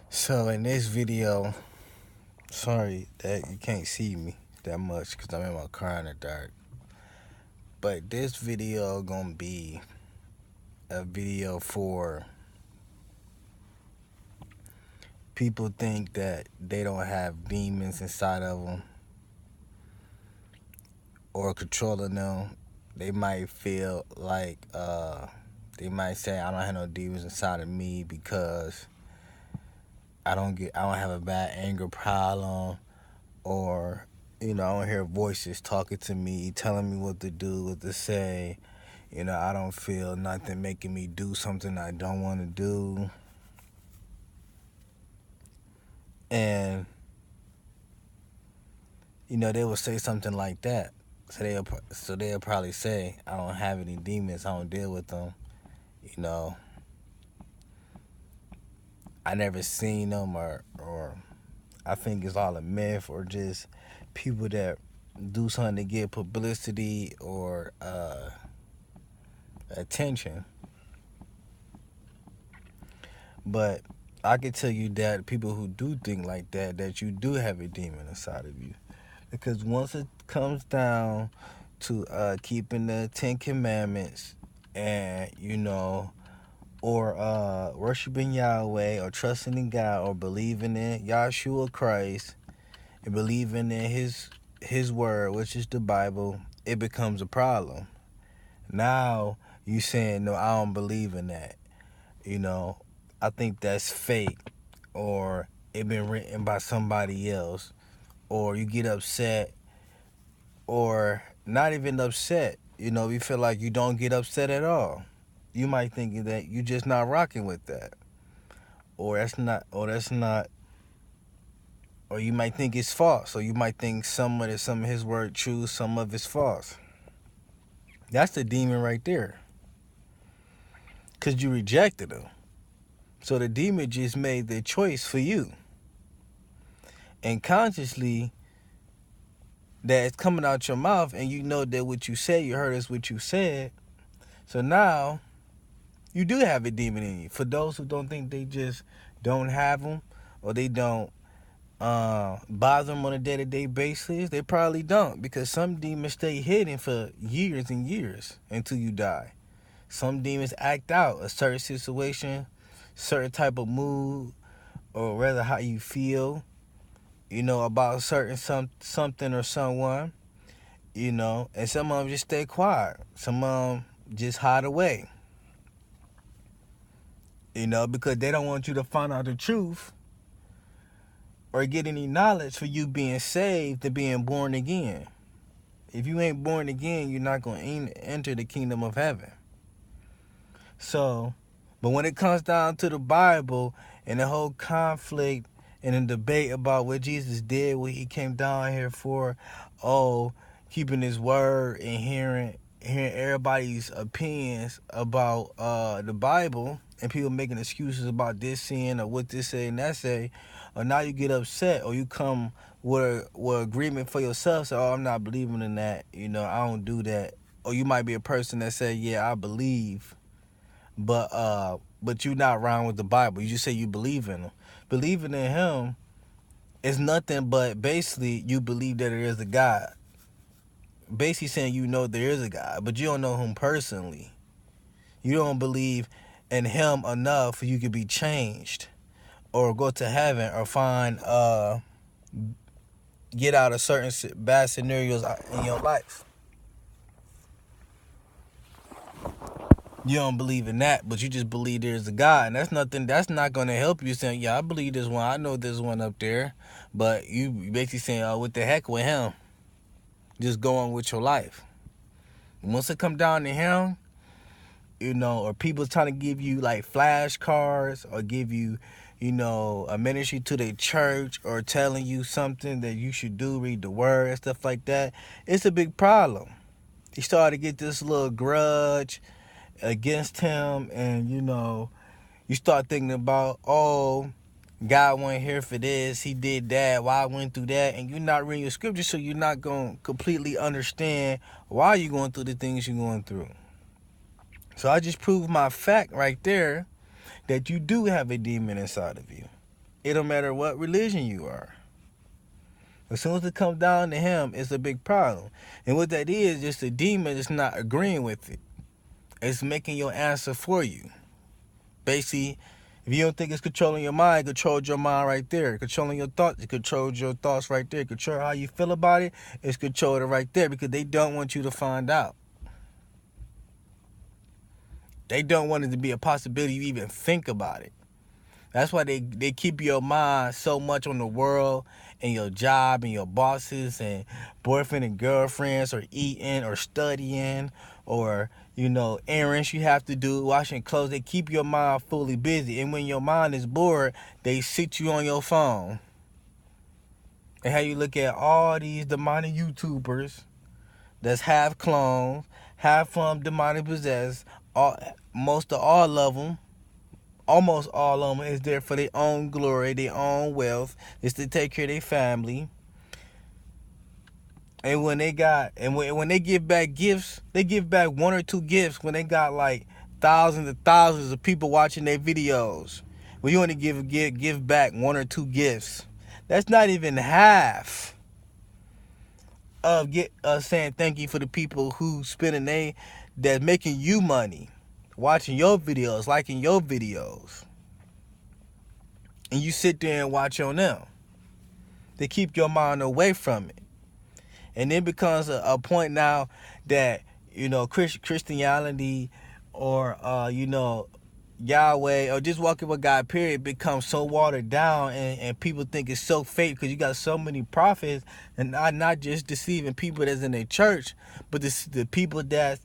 So in this video, sorry that you can't see me that much because I'm in my car in the dark. But this video gonna be a video for people think that they don't have demons inside of them or controlling them. They might feel like they might say I don't have no demons inside of me because I don't have a bad anger problem, or I don't hear voices talking to me, telling me what to do, what to say. I don't feel nothing making me do something I don't want to do. And they will say something like that. So they'll probably say, I don't have any demons, I don't deal with them. I never seen them, or I think it's all a myth, or just people that do something to get publicity or attention. But I can tell you that people who do think like that you do have a demon inside of you. Because once it comes down to keeping the 10 Commandments and, or worshiping Yahweh, or trusting in God, or believing in Yahshua Christ, and believing in his word, which is the Bible, it becomes a problem. Now you saying, no, I don't believe in that. I think that's fake, or it been written by somebody else, or you get upset, or not even upset. You feel like you don't get upset at all. You might think that you just not rocking with that, or that's not, or you might think it's false, or you might think some of his word true, some of it's false. That's the demon right there, because you rejected him. So the demon just made the choice for you. And consciously, that it's coming out your mouth, and you know that what you said, you heard is what you said. So now, you do have a demon in you. For those who don't think they just don't have them, or they don't bother them on a day-to-day basis, they probably don't. Because some demons stay hidden for years and years until you die. Some demons act out a certain situation, certain type of mood, or rather how you feel, about certain something or someone, and some of them just stay quiet. Some of them just hide away, because they don't want you to find out the truth or get any knowledge for you being saved and being born again. If you ain't born again, you're not going to enter the kingdom of heaven. So, but when it comes down to the Bible and the whole conflict and the debate about what Jesus did, what he came down here for, keeping his word and hearing everybody's opinions about the Bible, and people making excuses about this sin or what this say and that say, or now you get upset, or you come with agreement for yourself, so I'm not believing in that, I don't do that. Or you might be a person that say, yeah, I believe, but you not wrong with the Bible. You just say you believe in him. Believing in him is nothing but basically you believe that there is a God. Basically saying there is a God, but you don't know him personally. You don't believe in him enough for you to be changed, or go to heaven, or find get out of certain bad scenarios in your life. You don't believe in that, but you just believe there's a God, and that's not going to help you saying, yeah, I believe this one, I know there's one up there, but you basically saying, oh, what the heck with him? Just go on with your life. Once it come down to him, or people trying to give you like flashcards, or give you, a ministry to their church, or telling you something that you should do, read the word and stuff like that, it's a big problem. You start to get this little grudge against him, and you start thinking about, God wasn't here for this, he did that, why I went through that, and you're not reading your scripture, so you're not going to completely understand why you're going through the things you're going through. So I just proved my fact right there, that you do have a demon inside of you. It don't matter what religion you are. As soon as it comes down to him, it's a big problem. And what that is, just a demon that's not agreeing with it. It's making your answer for you. Basically, if you don't think it's controlling your mind, it controls your mind right there. Controlling your thoughts, it controls your thoughts right there. Control how you feel about it, it's controlled right there, because they don't want you to find out. They don't want it to be a possibility you even think about it. That's why they keep your mind so much on the world and your job and your bosses and boyfriend and girlfriends, or eating or studying, or, errands you have to do, washing clothes. They keep your mind fully busy. And when your mind is bored, they sit you on your phone. And how you look at all these demonic YouTubers that's half clones, half from demonic possessed. Almost all of them is there for their own glory, their own wealth. It's to take care of their family. And when they give back gifts, they give back one or two gifts when they got like thousands and thousands of people watching their videos. When you only give back one or two gifts, that's not even half of saying thank you for the people who that's making you money, watching your videos, liking your videos, and you sit there and watch on them. They keep your mind away from it. And it becomes a point now that, Christianity or, Yahweh, or just walking with God, period, becomes so watered down, and people think it's so fake because you got so many prophets, and not just deceiving people that's in their church, but the people that's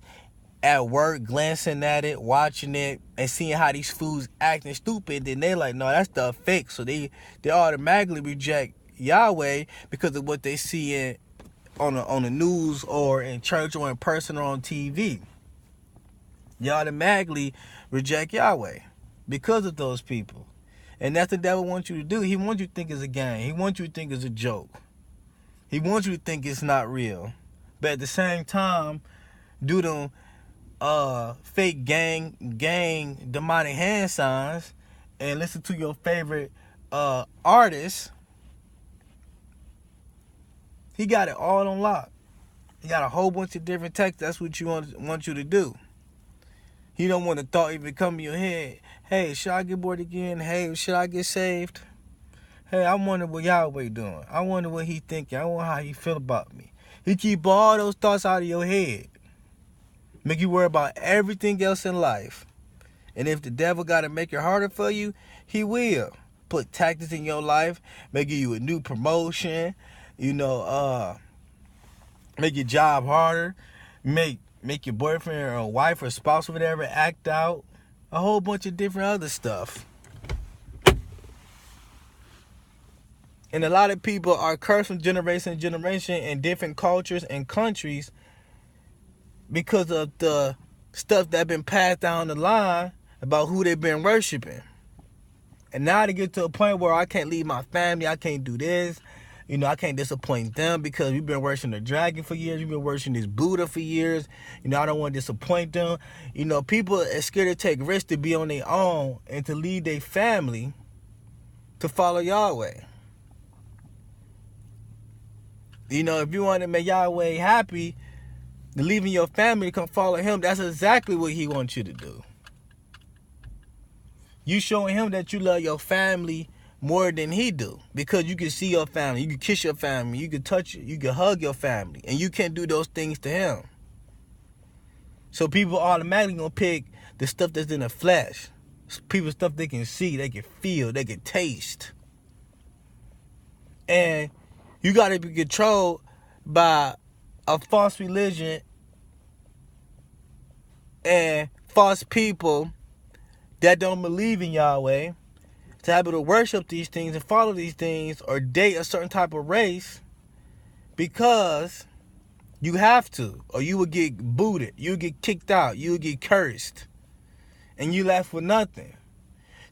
at work glancing at it, watching it, and seeing how these fools acting stupid. Then they like, no, that's stuff fake. So they automatically reject Yahweh because of what they see on the news, or in church, or in person, or on TV. You automatically reject Yahweh because of those people. And that's what the devil wants you to do. He wants you to think it's a game. He wants you to think it's a joke. He wants you to think it's not real. But at the same time, do them fake gang demonic hand signs, and listen to your favorite artist. He got it all on lock. He got a whole bunch of different texts. That's what you want you to do. He don't want the thought even come in your head. Hey, should I get born again? Hey, should I get saved? Hey, I wonder what Yahweh doing. I wonder what he thinking. I wonder how he feel about me. He keep all those thoughts out of your head. Make you worry about everything else in life. And if the devil got to make it harder for you, he will. Put tactics in your life, make you a new promotion, make your job harder, make your boyfriend or wife or spouse or whatever act out, a whole bunch of different other stuff. And a lot of people are cursed from generation to generation in different cultures and countries because of the stuff that been passed down the line about who they've been worshiping. And now to get to a point where I can't leave my family, I can't do this, I can't disappoint them because we've been worshiping the dragon for years, we've been worshiping this Buddha for years, I don't want to disappoint them. People are scared to take risks to be on their own and to lead their family to follow Yahweh. If you want to make Yahweh happy, leaving your family to come follow him, that's exactly what he wants you to do. You showing him that you love your family more than he do, because you can see your family, you can kiss your family, you can touch it, you can hug your family, and you can't do those things to him. So people automatically gonna pick the stuff that's in the flesh. People, stuff they can see, they can feel, they can taste. And you gotta be controlled by a false religion and false people that don't believe in Yahweh, to be able to worship these things and follow these things or date a certain type of race because you have to, or you would get booted, you would get kicked out, you would get cursed, and you left with nothing.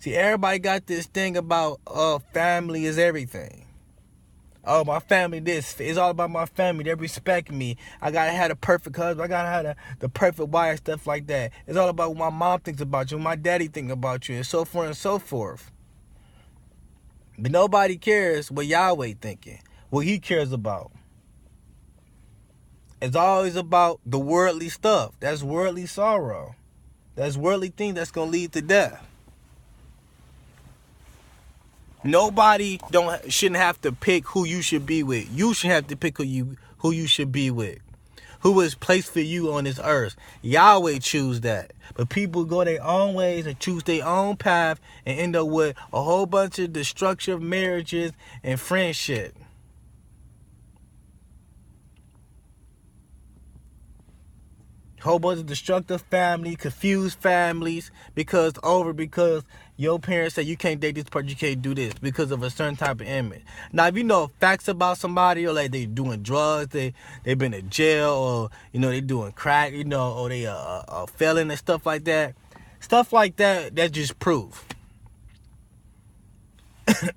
See, everybody got this thing about family is everything. Oh, my family this. It's all about my family. They respect me. I gotta have the perfect husband. I gotta have the perfect wife, stuff like that. It's all about what my mom thinks about you, what my daddy thinks about you, and so forth and so forth. But nobody cares what Yahweh thinking, what he cares about. It's always about the worldly stuff. That's worldly sorrow. That's worldly thing that's gonna lead to death. Nobody shouldn't have to pick who you should be with. You should have to pick who you should be with. Who is placed for you on this earth. Yahweh choose that. But people go their own ways and choose their own path and end up with a whole bunch of destructive marriages and friendship. Whole bunch of destructive family, confused families because your parents say you can't date this person, you can't do this because of a certain type of image. Now, if you know facts about somebody, or like they doing drugs, they've been in jail, or they doing crack, or they a felon and stuff like that, that's just proof.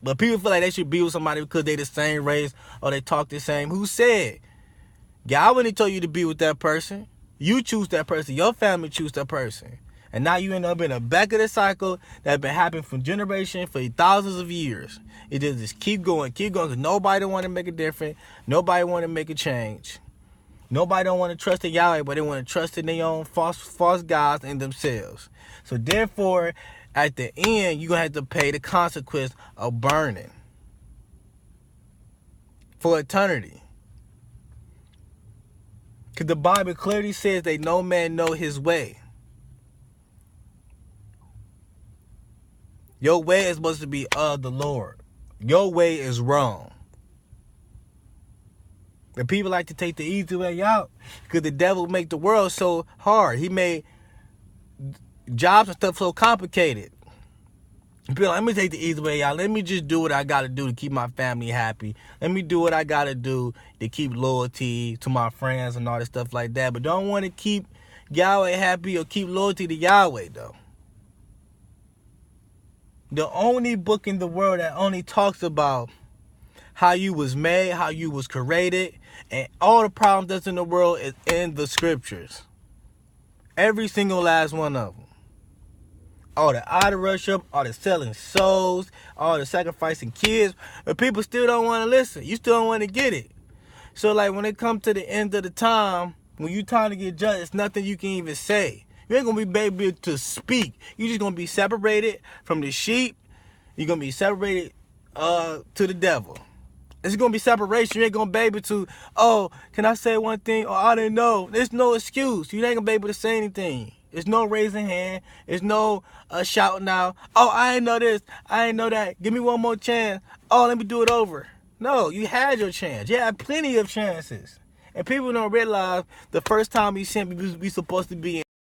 But people feel like they should be with somebody because they the same race or they talk the same. Who said? God wouldn't tell you to be with that person. You choose that person. Your family choose that person. And now you end up in the back of the cycle that's been happening from generation for thousands of years. It just keep going, because nobody don't want to make a difference. Nobody want to make a change. Nobody don't want to trust in Yahweh, but they want to trust in their own false gods and themselves. So therefore, at the end, you're going to have to pay the consequence of burning for eternity. Because the Bible clearly says that no man know his way. Your way is supposed to be of the Lord. Your way is wrong. And people like to take the easy way out because the devil make the world so hard. He made jobs and stuff so complicated. People like, let me take the easy way out. Let me just do what I got to do to keep my family happy. Let me do what I got to do to keep loyalty to my friends and all this stuff like that. But don't want to keep Yahweh happy or keep loyalty to Yahweh, though. The only book in the world that only talks about how you was made, how you was created, and all the problems that's in the world is in the scriptures. Every single last one of them. All the idol worship, all the selling souls, all the sacrificing kids, but people still don't want to listen. You still don't want to get it. So like when it comes to the end of the time, when you time to get judged, it's nothing you can even say. You ain't gonna be able to speak. You just gonna be separated from the sheep. You're gonna be separated to the devil. It's gonna be separation. You ain't gonna be able to, oh, can I say one thing? Oh, I didn't know. There's no excuse. You ain't gonna be able to say anything. There's no raising hand. There's no shouting out. Oh, I ain't know this. I ain't know that. Give me one more chance. Oh, let me do it over. No, you had your chance. You had plenty of chances. And people don't realize the first time we sent we supposed to be in